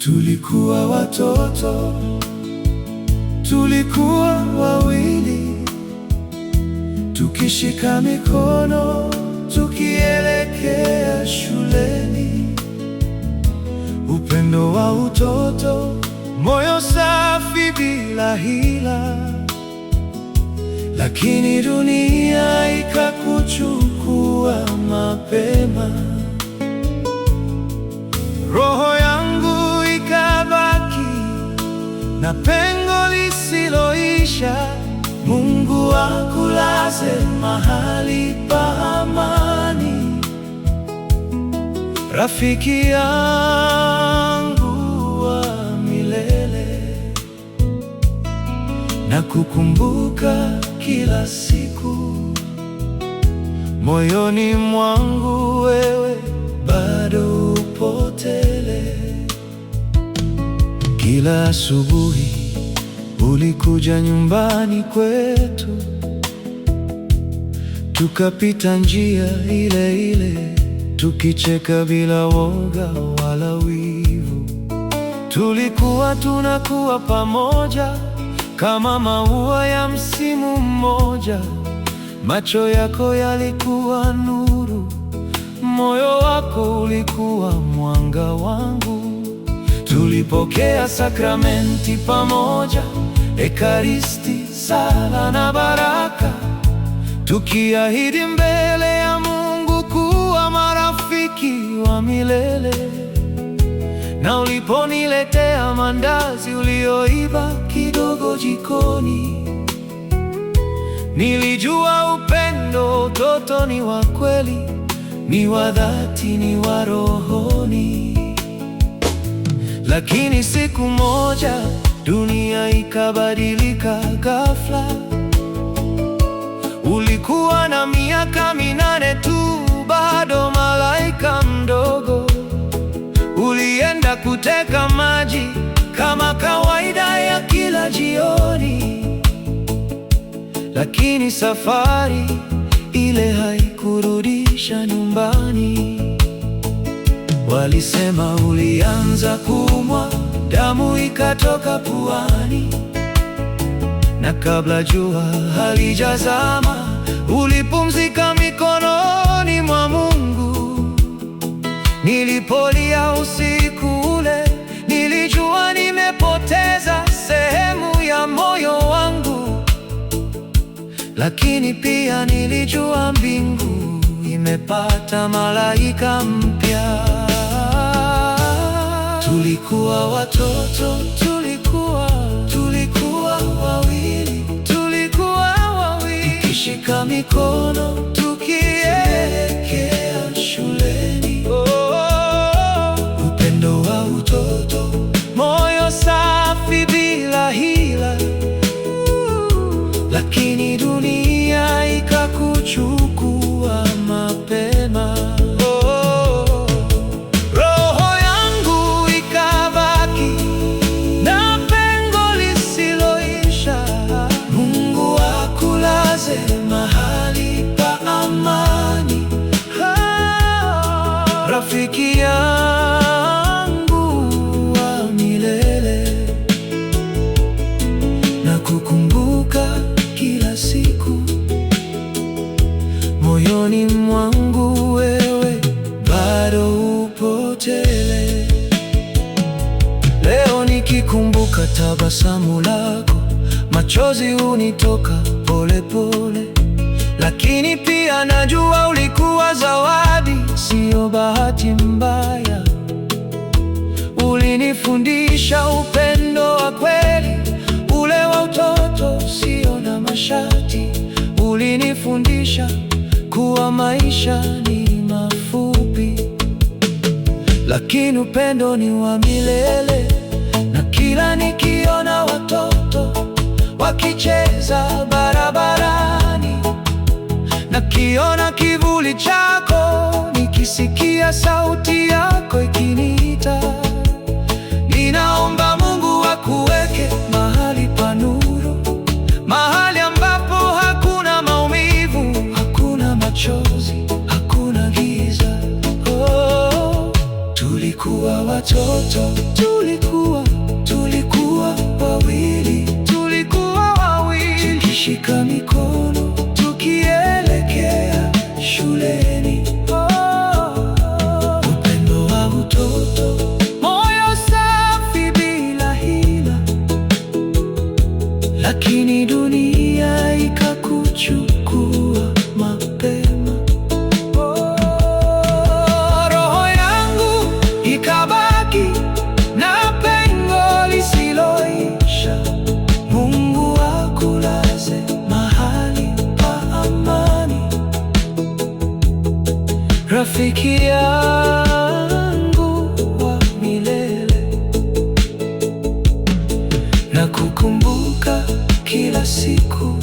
Tulikuwa watoto, tulikuwa wawili, tukishika mikono, tukielekea shuleni. Upendo wa utoto, moyo safi bila hila. Lakini dunia ikakuchukua mapema. Roho yangu ikabaki na pengo lisiloisha. Mungu akulaze mahali pa amani, rafiki yangu wa milele. Na kukumbuka kila siku, moyoni mwangu wewe bado upo tele. Kila asubuhi ulikuja nyumbani kwetu, tukapita njia ile ile, tukicheka bila woga wala wivu. Tulikuwa tunakuwa pamoja kama maua ya msimu mmoja. Macho yako yalikuwa nuru, moyo wako ulikuwa mwanga wangu. Tulipokea sakramenti pamoja, ekaristi, sala na baraka, tukiahidi mbele ya Mungu kuwa marafiki wa milele. Na uliponiletea mandazi ulioiba kidogo jikoni, nilijua upendo utotoni wa kweli, ni wa dhati, ni wa rohoni. Lakini siku moja dunia ikabadilika ghafla. Ulikuwa na miaka 8 tu, bado malaika mdogo. Ulienda kuteka maji kama kawaida ya kila jioni. Lakini safari ile haikurudisha nyumbani. Walisema ulianza kuumwa, damu ikatoka puani, na kabla jua halijazama ulipumzika mikononi mwa Mungu. Nilipolia usiku ule, nilijua nimepoteza sehemu ya moyo wangu. Lakini pia nilijua mbingu imepata malaika mpya. Tulikuwa watoto, tulikuwa wawili, tukishika mikono, tukielekea shuleni. Upendo wa utoto, moyo safi bila hila. Lakini dunia ikakuchukua mapema. Roho yangu ikabaki na pengo lisiloisha. Mungu akulaze mahali pa amani, rafiki yangu wa milele. Na kukumbuka kila siku, moyoni mwangu wewe bado upo tele. Leo nikikumbuka tabasamu lako, machozi hunitoka pole pole. Lakini pia najua ulikuwa zawadi, sio bahati mbaya. Ulinifundisha upendo wa kweli, ule wa utoto sio na masharti. Ulinifundisha kuwa maisha ni mafupi, lakini upendo ni wa milele. Na kila nikiona watoto wakicheza barabarani, nakiona kivuli chako, nikisikia sauti yako ikiniita. Ninaomba Mungu akuweke mahali pa nuru, mahali ambapo hakuna maumivu, hakuna machozi, hakuna giza. Tulikuwa tulikuwa watoto, tulikuwa wawili, tukishika mikono tukielekea shuleni. Upendo wa utoto, moyo safi bila hila, lakini dunia ikakuchukua mapema. Roho yangu ikabaki na pengo lisiloisha. Mungu akulaze mahali pa amani, rafiki yangu wa milele. Na kukumbuka kila siku